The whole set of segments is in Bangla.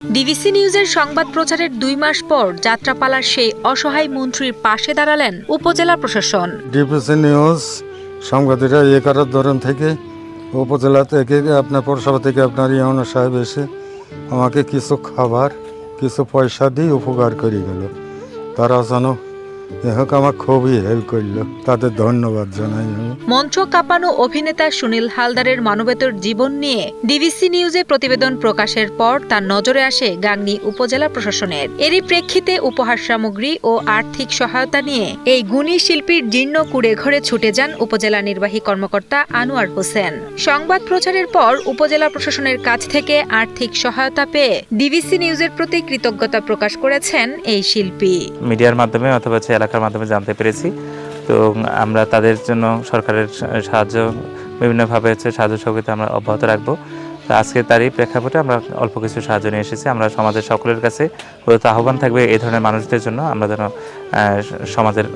ডিবিসি নিউজের সংবাদ প্রচারের ২ মাস পর যাত্রাপালার সেই অসহায় মন্ত্রীর পাশে দাঁড়ালেন উপজেলা প্রশাসন। ডিবিসি নিউজ সাংবাদিকরা এ করার ধরন থেকে উপজেলা থেকে আপনার পৌরসভা থেকে আপনার ইউনো সাহেব এসে আমাকে কিছু খাবার কিছু পয়সা দিয়ে উপকার করে গেল। তারা যেন হোক আমার খুবই হেল্প করলো, তাদের ধন্যবাদ জানাই আমি। মঞ্চ কাঁপানো অভিনেতা সুনীল হালদারের মানবেতর জীবন নিয়ে ডিবিসি নিউজে প্রতিবেদন প্রকাশের পর তার নজরে আসে গাংনী উপজেলা প্রশাসনের। এরই প্রেক্ষিতে উপহার সামগ্রী ও আর্থিক সহায়তা নিয়ে এই গুণী শিল্পীর জীর্ণ কুড়ে ঘরে ছুটে যান উপজেলা নির্বাহী কর্মকর্তা আনোয়ার হোসেন। সংবাদ প্রচারের পর উপজেলা প্রশাসনের কাছ থেকে আর্থিক সহায়তা পেয়ে ডিবিসি নিউজের প্রতি কৃতজ্ঞতা প্রকাশ করেছেন এই শিল্পী। মিডিয়ার মাধ্যমে অথবা এলাকার মাধ্যমে জানতে পেরেছি, তো আমরা তাদের জন্য সরকারের সাহায্য বিভিন্নভাবে সাহায্য সহযোগিতা আমরা অব্যাহত রাখবো। তো আজকে তারই প্রেক্ষাপটে আমরা অল্প কিছু সাহায্য নিয়ে এসেছি। আমরা সমাজের সকলের কাছে আহ্বান থাকবে এই ধরনের মানুষদের জন্য, আমরা যেন সমাজের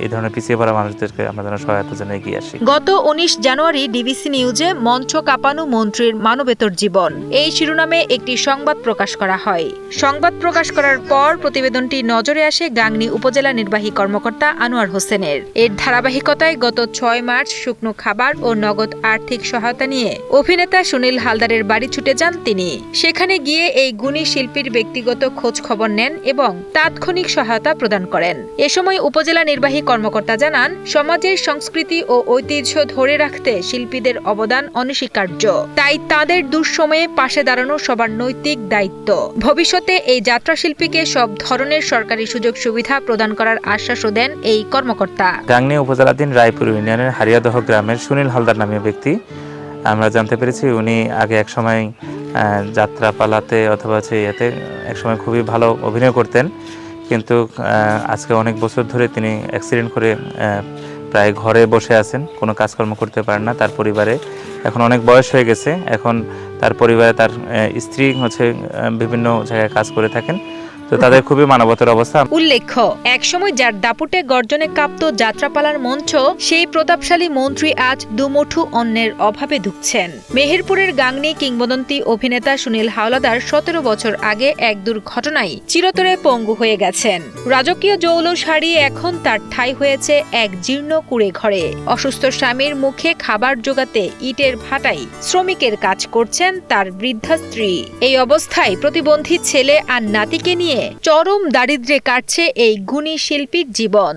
এই ধরনের পিছিয়ে পড়া মানুষদেরকে আমরা যেন সহায়তার জন্য এগিয়ে আসি। গত ১৯ জানুয়ারি ডিবিসি নিউজে মঞ্চ কাঁপানো মন্ত্রীর মানবেতর জীবন এই শিরোনামে একটি সংবাদ প্রকাশ করা হয়। সংবাদ প্রকাশ করার পর প্রতিবেদনটি নজরে আসে গাংনী উপজেলা নির্বাহী কর্মকর্তা আনোয়ার হোসেনের। এর ধারাবাহিকতায় গত ৬ মার্চ শুকনো খাবার ও নগদ আর্থিক সহায়তা নিয়ে অভিনেতা সুনীল হালদারের বাড়ি ছুটে যান তিনি। সেখানে গিয়ে এই গুণী শিল্পীর ব্যক্তিগত খোঁজ খবর নেন এবং তাৎক্ষণিক সহায়তা প্রদান করেন। এ সময় উপজেলা নির্বাহী কর্মকর্তা জানান, সমাজের সংস্কৃতি ও ঐতিহ্য ধরে রাখতে শিল্পীদের অবদান অনস্বীকার্য। তাই তাদের দুঃসময়ে পাশে দাঁড়ানো সবার নৈতিক দায়িত্ব। ভবিষ্যতে এই যাত্রা শিল্পীকে সব ধরনের সরকারি সুযোগ সুবিধা প্রদান করার আশ্বাসও দেন এই কর্মকর্তা। গাংনী উপজেলাধীন রায়পুর ইউনিয়নের হারিয়াদহ গ্রামের সুনীল হালদার নামীয় ব্যক্তি, আমরা জানতে পেরেছি উনি আগে একসময় যাত্রাপালাতে অথবা এতে একসময় খুবই ভালো অভিনয় করতেন, কিন্তু আজকে অনেক বছর ধরে তিনি অ্যাক্সিডেন্ট করে প্রায় ঘরে বসে আছেন, কোনো কাজকর্ম করতে পারেন না। তার পরিবারে এখন অনেক বয়স হয়ে গেছে, এখন তার পরিবারে তার স্ত্রী বিভিন্ন জায়গায় কাজ করে থাকেন, তো তাদের খুবই মানবতার অবস্থা। উল্লেখ্য, একসময় যার দাপুটে গর্জনে কাঁপত যাত্রাপালার মঞ্চ, সেই প্রতাপশালী মন্ত্রী আজ দুমুঠো অন্নের অভাবে ধুঁকছেন। মেহেরপুরের গাংনী কিংবদন্তি অভিনেতা সুনীল হাওলাদার ১৭ বছর আগে এক দুর্ঘটনায় চিরতরে পঙ্গু হয়ে গেছেন। রাজকীয় জৌলুস হারিয়ে এখন তার ঠাঁই হয়েছে এক জীর্ণ কুঁড়ে ঘরে। অসুস্থ স্বামীর মুখে খাবার জোগাতে ইটের ভাটায় শ্রমিকের কাজ করছেন তার বৃদ্ধা স্ত্রী। এই অবস্থায় প্রতিবন্ধী ছেলে আর নাতিকে নিয়ে চরম দারিদ্র্যে কাটছে এই গুণী শিল্পীর জীবন।